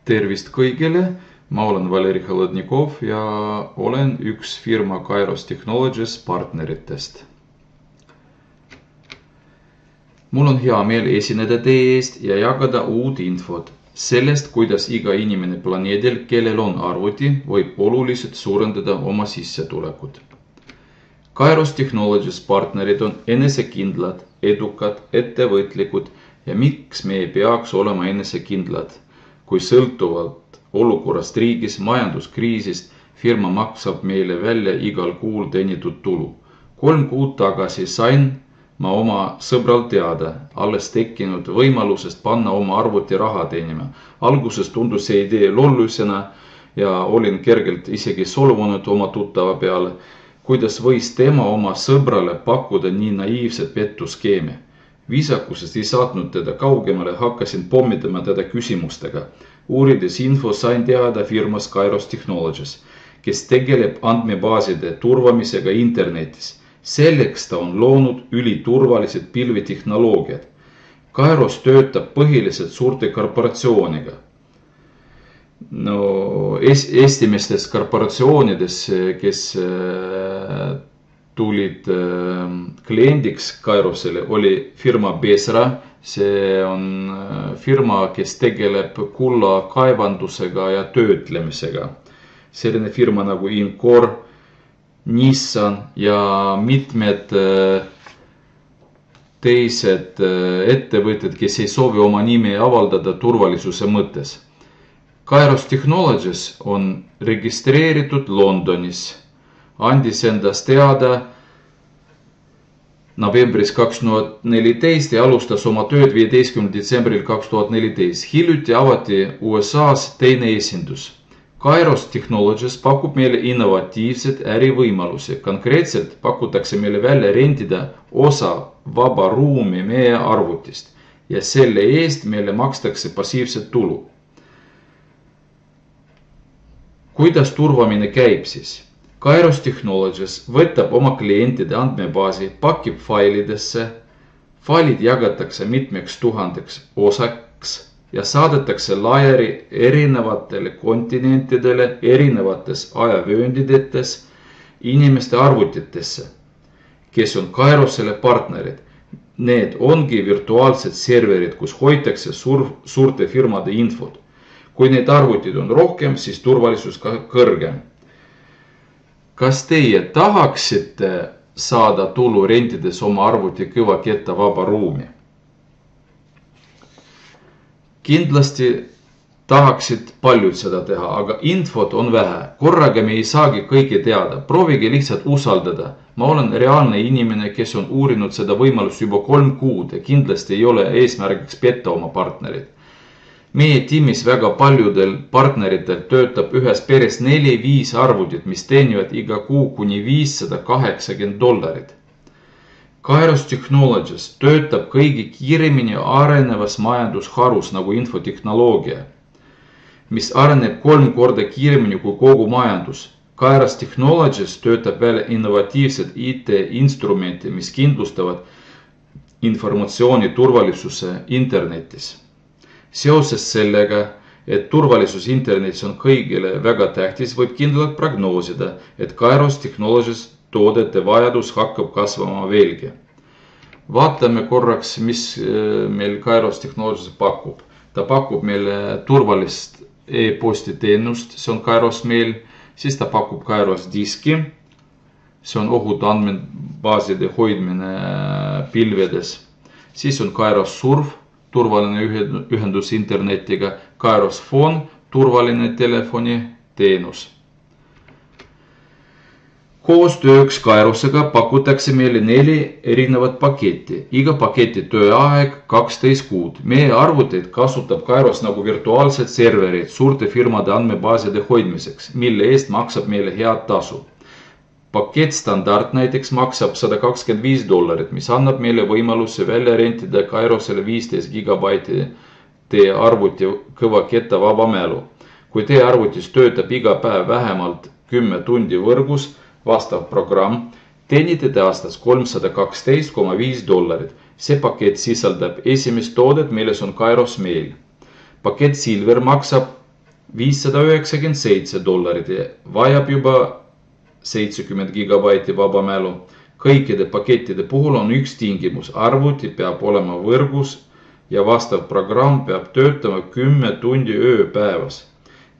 Tervist kõigile, ma olen Valeri Holodnikov ja olen üks firma Kairos Technologies partneritest. Mul on hea meel esineda teie eest ja jagada uut infot sellest, kuidas iga inimene planeedil, kellel on arvuti, võib oluliselt suurendada oma sissetulekut. Kairos Technologies partnerid on enesekindlad, edukad, ettevõtlikud ja miks me ei peaks olema enesekindlad, kui sõltuvalt olukorrast riigis, majanduskriisist firma maksab meile välja igal kuul teenitud tulu. 3 kuud tagasi sain ma oma sõbral teada alles tekkinud võimalusest panna oma arvuti raha teenima. Alguses tundus see idee lollusena ja olin kergelt isegi solvunud oma tuttava peale, kuidas võis tema oma sõbrale pakkuda nii naiivset pettuskeemi. Viisakusest ei saatnud teda kaugemale, hakkasin pommitama teda küsimustega. Uurides info sain teada firmas Kairos Technologies, kes tegeleb andmebaaside turvamisega internetis. Selleks ta on loonud üliturvalised pilvetehnoloogiad. Kairos töötab põhiliselt suurte korporatsiooniga. Esimestes korporatsioonides, kes tulid kliendiks Kairosele, oli firma Besra. See on firma, kes tegeleb kulla kaevandusega ja töötlemisega. Selline firma nagu Incor, Nissan ja mitmed teised ettevõtted, kes ei soovi oma nime avaldada turvalisuse mõttes. Kairos Technologies on registreeritud Londonis. Andis endast teada novembris 2014 ja alustas oma tööd 15. detsembril 2014. Hiljuti avati USA's teine esindus. Kairos Technologies pakub meile innovatiivsed ärivõimalusi. Konkreetselt pakutakse meile välja rentida osa vaba ruumi meie arvutist ja selle eest meile makstakse passiivset tulu. Kuidas turvamine käib siis? Kairos Technologies võtab oma klientide andmebaasi, pakib failidesse, failid jagatakse mitmeks 1000 osaks ja saadetakse laiali erinevatele kontinentidele, erinevates ajavööndidetes, inimeste arvutitesse, kes on Kairosele partnerid. Need ongi virtuaalsed serverid, kus hoitakse suurte firmade infot. Kui need arvutid on rohkem, siis turvalisus ka kõrgem. Kas teie tahaksite saada tulu rentides oma arvuti kõvaketta vaba ruumi? Kindlasti tahaksid paljud seda teha, aga infot on vähe. Korraga me ei saagi kõike teada. Proovige lihtsalt usaldada. Ma olen reaalne inimene, kes on uurinud seda võimalust juba 3 kuud ja kindlasti ei ole eesmärgiks petta oma partnerid. Meie tiimis väga paljudel partneritel töötab ühes peres 4-5 arvutit, mis teenivad iga kuu kuni $580. Kairos Technologies töötab kõige kiiremini arenevas majandusharus nagu infotehnoloogia, mis areneb 3 korda kiiremini kui kogu majandus. Kairos Technologies töötab välja innovatiivsed IT-instrumenti, mis kindlustavad informatsiooni turvalisuse internetis. Seoses sellega, et turvalisus internetis on kõigile väga tähtis, võib kindlalt prognoosida, et Kairos Technologies toodete vajadus hakkab kasvama veelgi. Vaatame korraks, mis meil Kairos Technologies pakub. Ta pakub meile turvalist e-posti teenust, see on Kairos Mail, siis ta pakub Kairos diski, see on ohud andmebaaside hoidmine pilvedes, siis on Kairos Surf, turvaline ühendus internetiga, Kairos Phone, turvaline telefoni teenus. Koostööks Kairosega pakutakse meile 4 erinevat paketti. Iga paketi tööaeg 12 kuud. Meie arvuteid kasutab Kairos nagu virtuaalsed serverid suurte firmade andmebaaside hoidmiseks, mille eest maksab meile head tasu. Pakett standard näiteks maksab $125, mis annab meile võimaluse välja rentida Kairosele 15 gigabaiti teie arvuti kõvaketta vaba mälu. Kui teie arvutis töötab iga päev vähemalt 10 tundi võrgus, vastav programm, teenite te aastas $312,5. See pakett sisaldab esimest toodet, milles on Kairos Mail. Pakett Silver maksab $597 ja vajab juba 70 gigabaiti vaba mälu. Kõikide pakettide puhul on üks tingimus. Arvuti peab olema võrgus ja vastav programm peab töötama 10 tundi ööpäevas.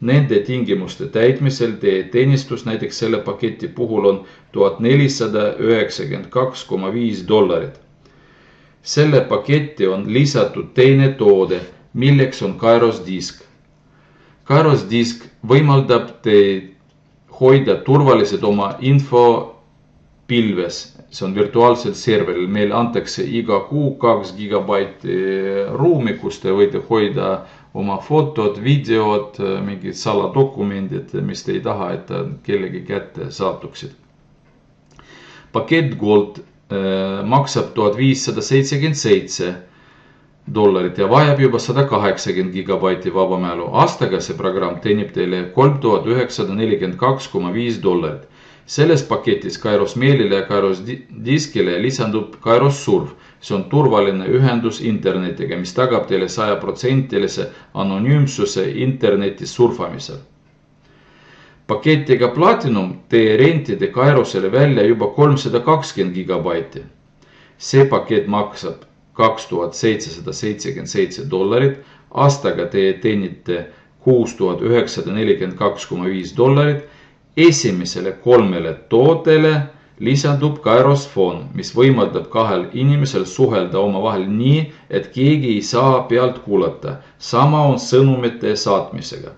Nende tingimuste täitmisel teie teenistus näiteks selle paketi puhul on $1492,5. Selle paketti on lisatud teine toode, milleks on Kairos disk. Kairos disk võimaldab teid hoida turvaliselt oma info pilves. See on virtuaalsel serveril. Meil antakse iga kuu 2 gigabaiti ruumi, kus te võite hoida oma fotod, videod, mingid saladokumendid, mis te ei taha, et kellegi kätte saatuksid. Pakett Gold maksab $1577 ja vajab juba 180 gigabaiti vaba mälu. Aastaga see programm teenib teile $3942,5. Selles paketis Kairos meilile ja Kairos diskile lisandub Kairos Surf. See on turvaline ühendus internetiga, mis tagab teile 100% anonüümsuse interneti surfamisel. Paketiga Platinum te rentide Kairosele välja juba 320 gigabaiti. See pakett maksab $2777. Aastaga te teenite $6942,5. Esimesele 3 tootele lisandub Kairos Phone, mis võimaldab 2 inimesel suhelda omavahel nii, et keegi ei saa pealt kuulata. Sama on sõnumite saatmisega.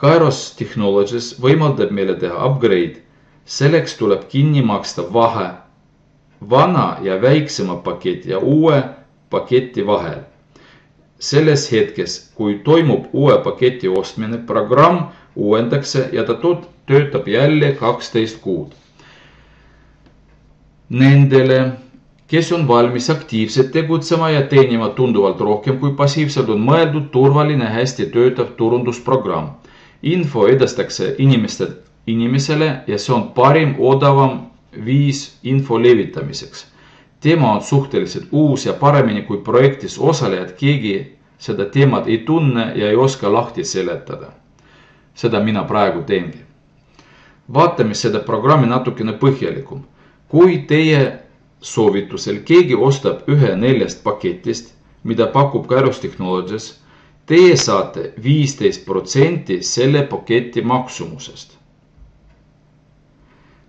Kairos Technologies võimaldab meile teha upgrade. Selleks tuleb kinni maksta vahe vana ja väiksema paketi ja uue paketi vahel. Selles hetkes, kui toimub uue paketi ostmine, programm uuendakse ja ta töötab jälle 12 kuud. Nendele, kes on valmis aktiivselt tegutsema ja teenima tunduvalt rohkem kui passiivselt, on mõeldud turvaline hästi töötav turundusprogramm. Info edastakse inimesele ja see on parim odavam viis info levitamiseks. Teema on suhteliselt uus ja paremini kui projektis osalejad keegi seda teemat ei tunne ja ei oska lahti seletada. Seda mina praegu teengi. Vaatame seda programmi natukene põhjalikum. Kui teie soovitusel keegi ostab ühe 4 paketist, mida pakub Kairos Technologies, teie saate 15% selle paketi maksumusest.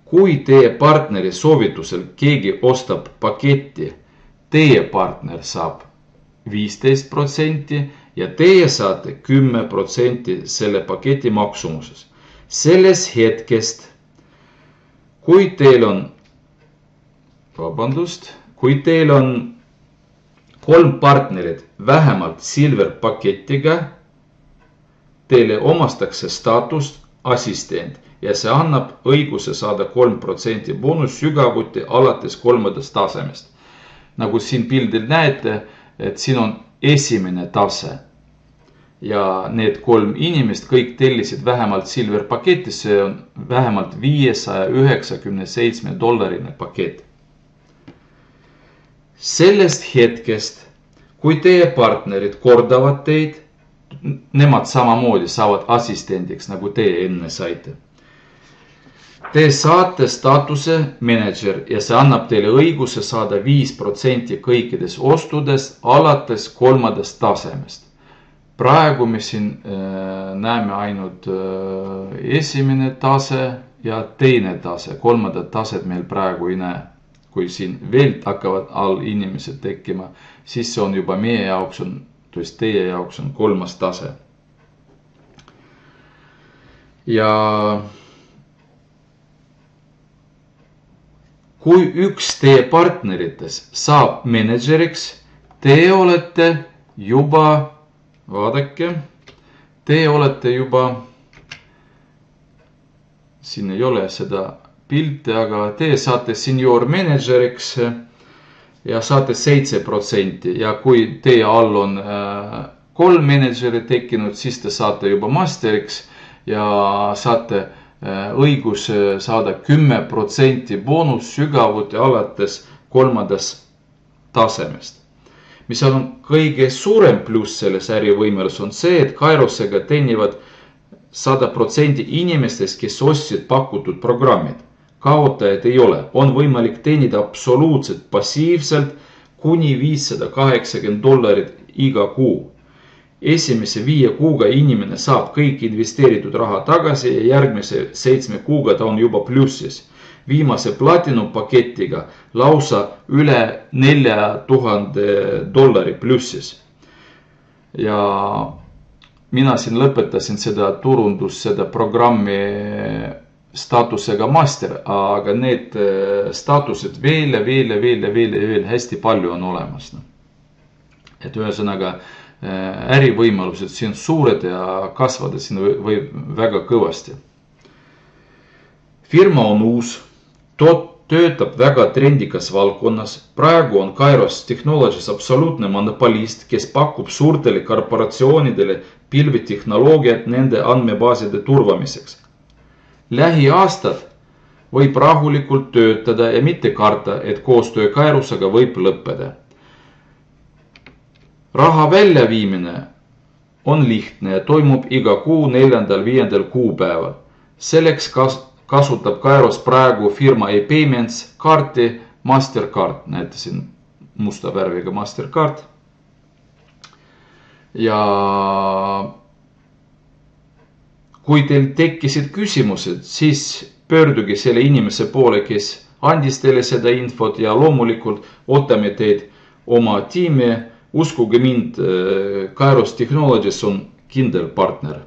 Kui teie partneri soovitusel keegi ostab paketti, teie partner saab 15% ja teie saate 10% selle paketi maksumusest. Selles hetkest, kui teil on 3 partnerit vähemalt silver paketiga, teile omastakse staatust assistent ja see annab õiguse saada 3% boonus sügavuti alates 3. tasemest. Nagu siin pildil näete, et siin on esimene tase ja need 3 inimest kõik tellisid vähemalt silver paketis, see on vähemalt $597 pakett. Sellest hetkest, kui teie partnerid kordavad teid, nemad samamoodi saavad assistendiks, nagu teie enne saite. Te saate staatuse manager ja see annab teile õiguse saada 5% kõikides ostudest alates 3. tasemest. Praegu me siin näeme ainult esimene tase ja teine tase. 3. taset meil praegu ei näe. Kui siin veel hakkavad all inimesed tekkima, siis see on juba meie jaoks teie jaoks on 3. tase. Ja kui üks teie partnerites saab menedžeriks, te olete juba, vaadake, te olete juba, siin ei ole seda pilte, aga te saate senior menedžeriks ja saate 7% ja kui teie all on 3 menedžeri tekkinud, siis te saate juba masteriks ja saate õigus saada 10% boonus sügavuti alates 3. tasemest. Mis on kõige suurem pluss selles ärivõimelus on see, et Kairosega teenivad 100% inimestest, kes ostsid pakutud programmid. Kaotajad ei ole, on võimalik teenida absoluutselt passiivselt kuni $580 iga kuu. Esimese 5 kuuga inimene saab kõik investeeritud raha tagasi ja järgmise 7 kuuga ta on juba plussis. Viimase platinum paketiga lausa üle $4000 plussis. Ja mina siin lõpetasin seda turundus, seda programmi staatusega master, aga need staatused veel hästi palju on olemas. Et ühesõnaga ärivõimalused siin suured ja kasvada siin võib väga kõvasti. Firma on uus, töötab väga trendikas valdkonnas. Praegu on Kairos Technologies absoluutne monopolist, kes pakub suurtele korporatsioonidele pilvetehnoloogiat nende andmebaaside turvamiseks. Lähiaastad võib rahulikult töötada ja mitte karta, et koostöö Kairosega võib lõppeda. Raha väljaviimine on lihtne ja toimub iga kuu 4.–5. kuupäeval. Selleks kasutab Kairos praegu firma e-payments kaarti Mastercard, näete siin musta värviga Mastercard. Ja kui teil tekkisid küsimused, siis pöörduge selle inimese poole, kes andis teile seda infot ja loomulikult ootame teid oma tiimi. Uskuge mind, Kairos Technologies on kindel partner.